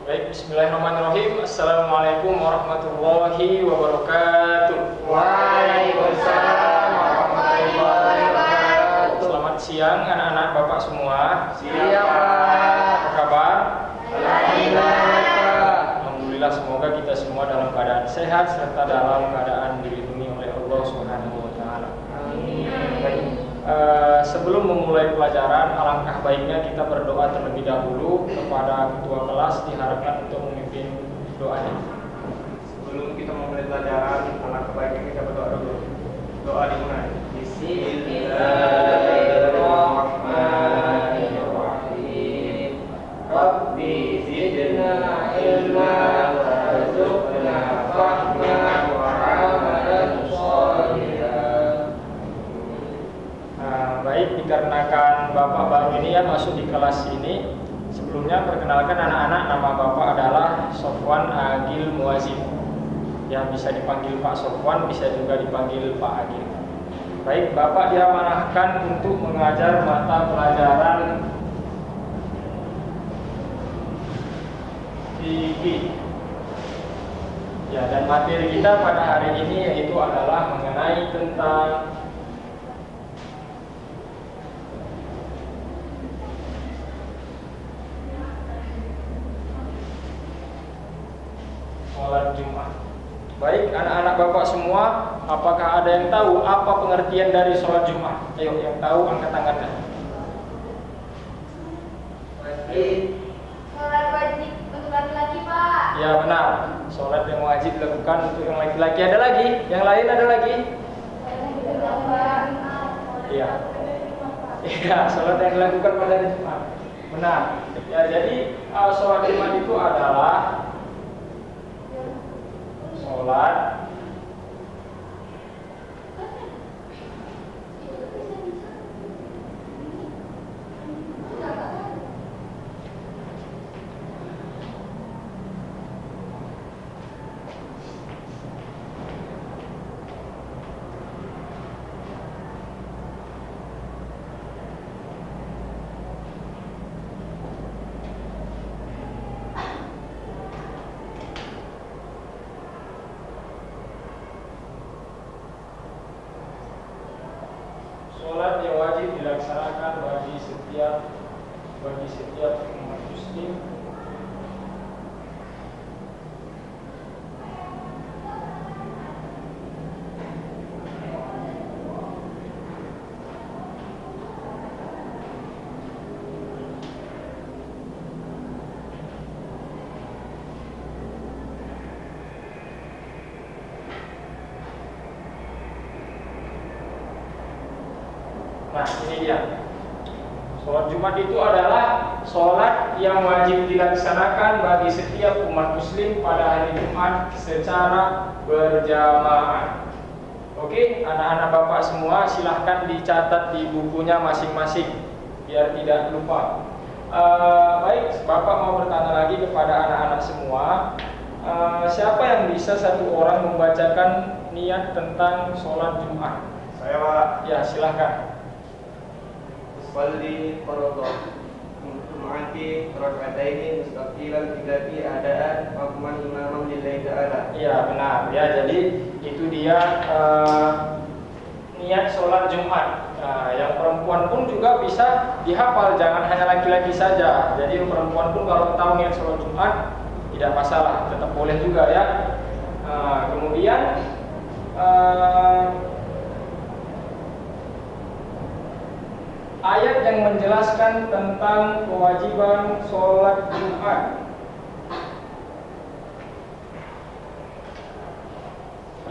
Baik, bismillahirrahmanirrahim. Assalamualaikum warahmatullahi wabarakatuh. Waalaikumsalam warahmatullahi wabarakatuh. Selamat siang anak-anak Bapak semua. Siap, Pak. Apa kabar? Alhamdulillah. Alhamdulillah, semoga kita semua dalam keadaan sehat serta dalam keadaan dilindungi oleh Allah Subhanahu wa taala. Amin. Baik. Sebelum memulai pelajaran, alangkah baiknya kita berdoa terlebih dahulu kepada ketua kelas, diharapkan untuk memimpin doanya. Sebelum kita memulai pelajaran, alangkah baiknya kita berdoa dulu. Doa dimulai. Bismillahirrahmanirrahim. Rabbi zidna ilma warzuqna fahma wa amalan shalihan. Baik, dikarenakan Bapak baru ini ya masuk di kelas ini, sebelumnya perkenalkan anak-anak, nama Bapak adalah Sofwan Agil Muazim. Ya, bisa dipanggil Pak Sofwan, bisa juga dipanggil Pak Agil. Baik, Bapak diamanahkan untuk mengajar mata pelajaran fikih. Ya, dan materi kita pada hari ini yaitu adalah mengenai tentang sholat Jumat. Baik, anak-anak Bapak semua, apakah ada yang tahu apa pengertian dari sholat Jumat? Ayo, yang tahu angkat tangannya. Wajib. Sholat wajib untuk laki-laki, Pak. Ya benar, sholat yang wajib dilakukan untuk yang laki-laki. Ada lagi? Yang lain ada lagi? Iya. Iya, sholat yang dilakukan pada hari Jumat. Benar. Ya, jadi sholat Jumat itu adalah sholat sholat yang wajib dilaksanakan bagi setiap umat muslim Nah, ini dia. Sholat Jumat itu adalah sholat yang wajib dilaksanakan bagi setiap umat muslim pada hari Jumat secara berjamaah. Oke, anak-anak Bapak semua silahkan dicatat di bukunya masing-masing biar tidak lupa. Baik, Bapak mau bertanya lagi kepada anak-anak semua. Siapa yang bisa satu orang membacakan niat tentang sholat Jumat? Saya Pak. Ya, silahkan. Usolli fardhu Jum'ati raka'ataini mustaqilan fi adaan hukman imaman lillahi ta'ala. Iya benar ya, jadi itu dia niat sholat Jumat. Nah, yang perempuan pun juga bisa dihafal, jangan hanya laki-laki saja. Jadi yang perempuan pun kalau tahu niat sholat Jumat tidak masalah, tetap boleh juga ya. Kemudian ayat yang menjelaskan tentang kewajiban sholat Jumat.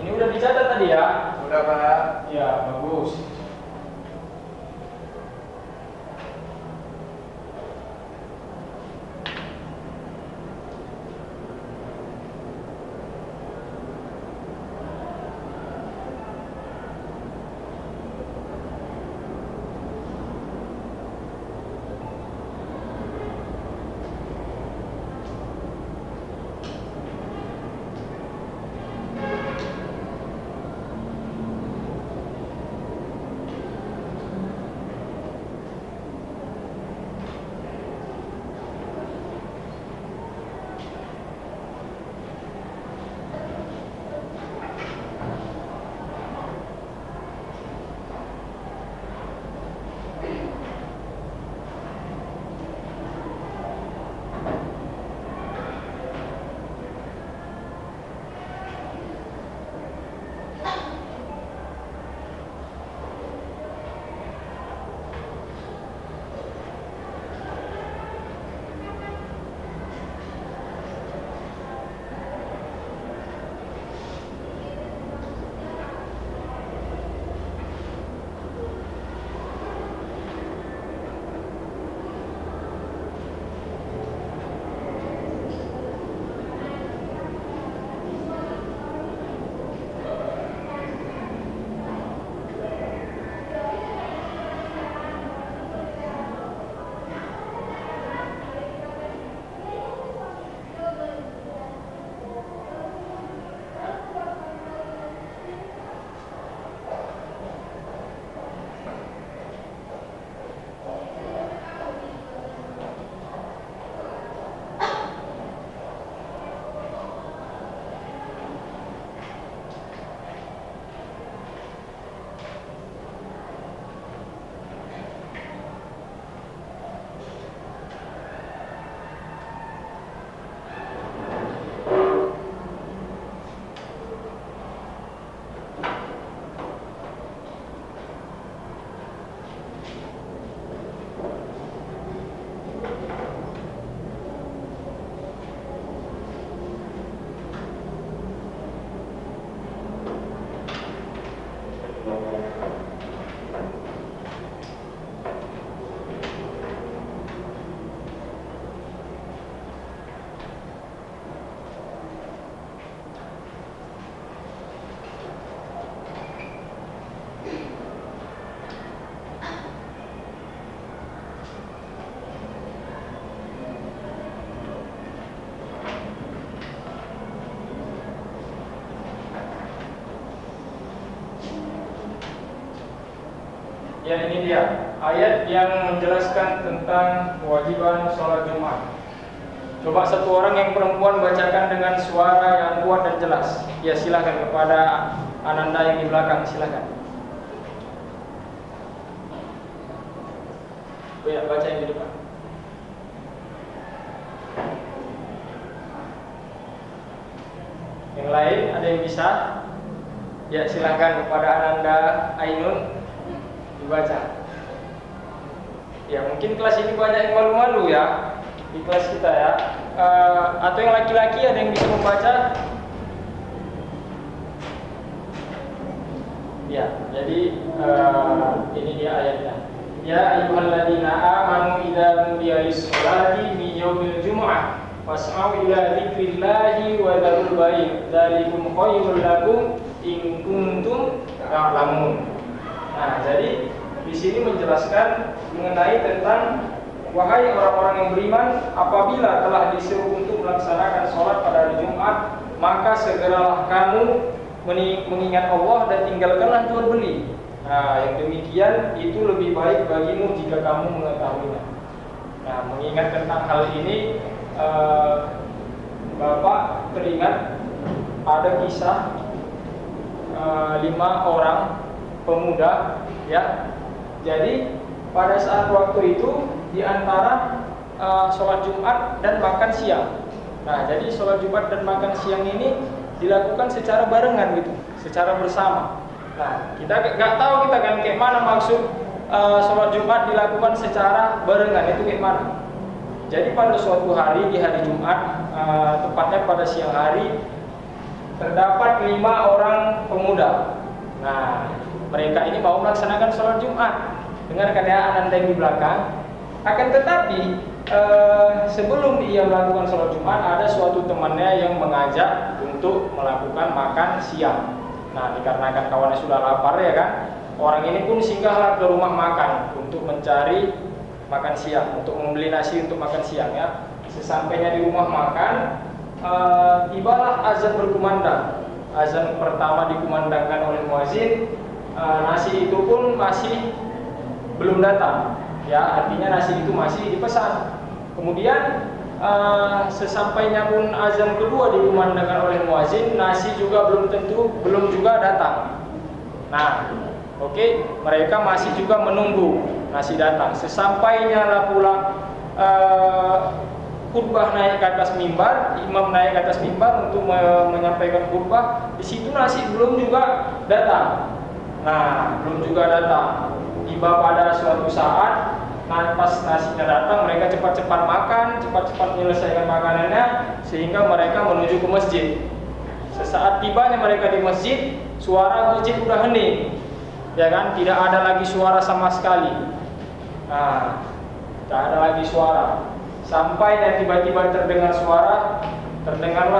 Ini udah dicatat tadi ya? Sudah Pak. Ya, bagus. Ya, ini dia ayat yang menjelaskan tentang kewajiban sholat Jumat. Coba satu orang yang perempuan bacakan dengan suara yang kuat dan jelas. Ya, silakan kepada Ananda yang di belakang, silakan. Ya, baca yang di depan. Yang lain ada yang bisa? Ya, silakan kepada Ananda Ainun dibaca. Ya, mungkin kelas ini banyak yang malu-malu ya di kelas kita ya. Atau yang laki-laki ada yang bisa membaca? Ya, jadi ini dia ayatnya. Ya ayyuhalladzina amanu idza nudiya lis-sholati min yaumil jumu'ah fas'au ila dzikrillahi wa dzarul bai'a dzalikum khairul lakum in kuntum ta'lamun. Nah, jadi di sini menjelaskan mengenai tentang wahai orang-orang yang beriman, apabila telah disuruh untuk melaksanakan sholat pada hari Jumat, maka segeralah kamu mengingat Allah dan tinggalkanlah jual beli. Nah, yang demikian itu lebih baik bagimu jika kamu mengetahuinya. Nah, mengingat tentang hal ini, Bapak teringat ada kisah 5 orang pemuda, ya. Jadi pada saat waktu itu di antara sholat Jumat dan makan siang. Nah, jadi sholat Jumat dan makan siang ini dilakukan secara barengan gitu, secara bersama. Nah, kita nggak tahu kita kan kayak mana maksud sholat Jumat dilakukan secara barengan itu kayak mana. Jadi pada suatu hari di hari Jumat, tepatnya pada siang hari, terdapat 5 orang pemuda. Nah, mereka ini mau melaksanakan sholat Jumat. Dengarkan ya Ananda yang di belakang. Akan tetapi sebelum ia melakukan sholat Jumat, ada suatu temannya yang mengajak untuk melakukan makan siang. Nah, dikarenakan kawannya sudah lapar ya kan, orang ini pun singgahlah ke rumah makan untuk mencari makan siang, untuk membeli nasi untuk makan siang ya. Sesampainya di rumah makan, tibalah azan berkumandang. Azan pertama dikumandangkan oleh muazin, nasi itu pun masih belum datang. Ya, artinya nasi itu masih dipesan. Kemudian sesampainya pun azan kedua dikumandangkan oleh muazin, nasi juga belum juga datang. Nah, oke, mereka masih juga menunggu nasi datang. Sesampainya lah pula khutbah naik ke atas mimbar, imam naik ke atas mimbar untuk menyampaikan khutbah, di situ nasi belum juga datang. Nah, belum juga datang. Tiba pada suatu saat, pas nasinya datang, mereka cepat-cepat makan, cepat-cepat menyelesaikan makanannya, sehingga mereka menuju ke masjid. Sesaat tibanya mereka di masjid, suara masjid udah hening, ya kan? Tidak ada lagi suara sama sekali. Nah, tidak ada lagi suara. Sampai dan tiba-tiba terdengarlah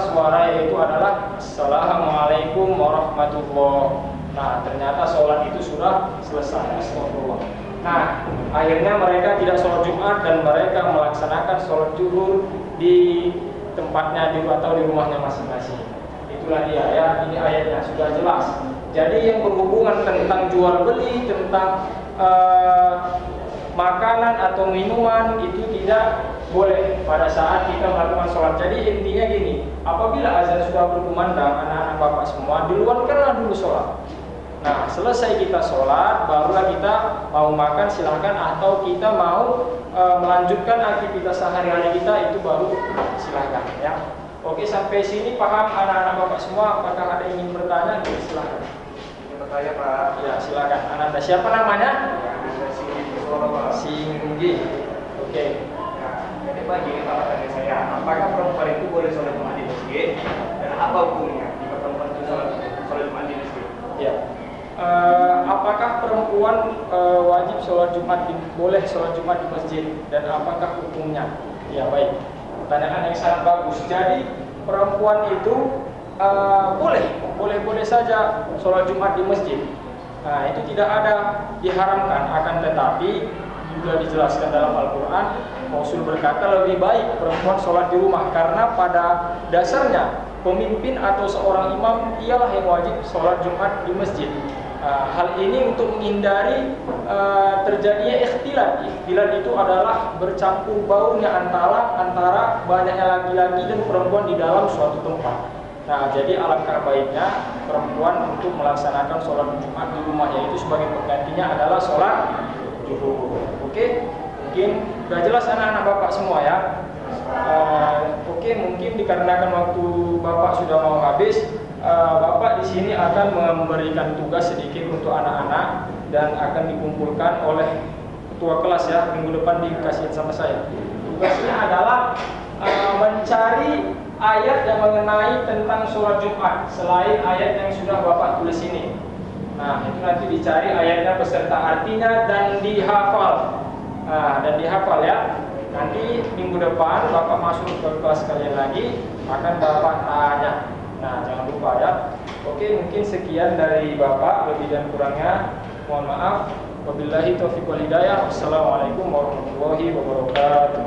suara, yaitu adalah Assalamualaikum warahmatullahi. Nah, ternyata sholat itu sudah selesai. Astagfirullah. Nah, akhirnya mereka tidak sholat Jumat dan mereka melaksanakan sholat zuhur di tempatnya atau di rumahnya masing-masing. Itulah dia ya, ini ayatnya sudah jelas. Jadi yang berhubungan tentang jual beli, tentang makanan atau minuman itu tidak boleh pada saat kita melakukan sholat. Jadi intinya gini, apabila azan sudah berkumandang, anak-anak bapak semua, diluarkanlah dulu sholat. Nah, selesai kita sholat, barulah kita mau makan silahkan, atau kita mau melanjutkan aktivitas sehari-hari kita, itu baru silahkan ya. Oke, sampai sini paham anak-anak bapak semua? Apakah ada yang ingin bertanya? Silahkan. Ingin bertanya Pak? Ya, silakan. Ananda, siapa namanya? Singgi. Oke. Nah, jadi Pak, gini Pak, tanya saya, apakah perempuan itu boleh sholat Jumat di masjid, dan apa hukumnya jika perempuan itu sholat Jumat di masjid? Ya. Apakah perempuan wajib sholat Jumat boleh sholat Jumat di masjid, dan apakah hukumnya? Ya, baik. Pertanyaan yang sangat bagus. Jadi perempuan itu boleh saja sholat Jumat di masjid. Nah, itu tidak ada diharamkan. Akan tetapi juga dijelaskan dalam Al-Quran, Rasul berkata lebih baik perempuan sholat di rumah, karena pada dasarnya pemimpin atau seorang imam ialah yang wajib sholat Jumat di masjid. Hal ini untuk menghindari terjadinya ikhtilat. Ikhtilat itu adalah bercampur baurnya antara banyaknya laki-laki dan perempuan di dalam suatu tempat. Nah, jadi alangkah baiknya perempuan untuk melaksanakan sholat Jumat di rumahnya itu sebagai penggantinya adalah sholat zuhur. Oke, mungkin sudah jelas anak-anak bapak semua ya. Oke, mungkin dikarenakan waktu bapak sudah mau habis. Bapak di sini akan memberikan tugas sedikit untuk anak-anak dan akan dikumpulkan oleh ketua kelas ya, minggu depan dikasih sama saya. Tugasnya adalah mencari ayat yang mengenai tentang sholat Jumat selain ayat yang sudah bapak tulis ini. Nah, itu nanti dicari ayatnya beserta artinya dan dihafal. Dan dihafal ya. Nanti minggu depan bapak masuk ke kelas kalian lagi akan bapak tanya. Nah, jangan lupa ya. Oke, mungkin sekian dari Bapak, lebih dan kurangnya mohon maaf. Wabillahi taufiq wal hidayah. Wassalamualaikum warahmatullahi wabarakatuh.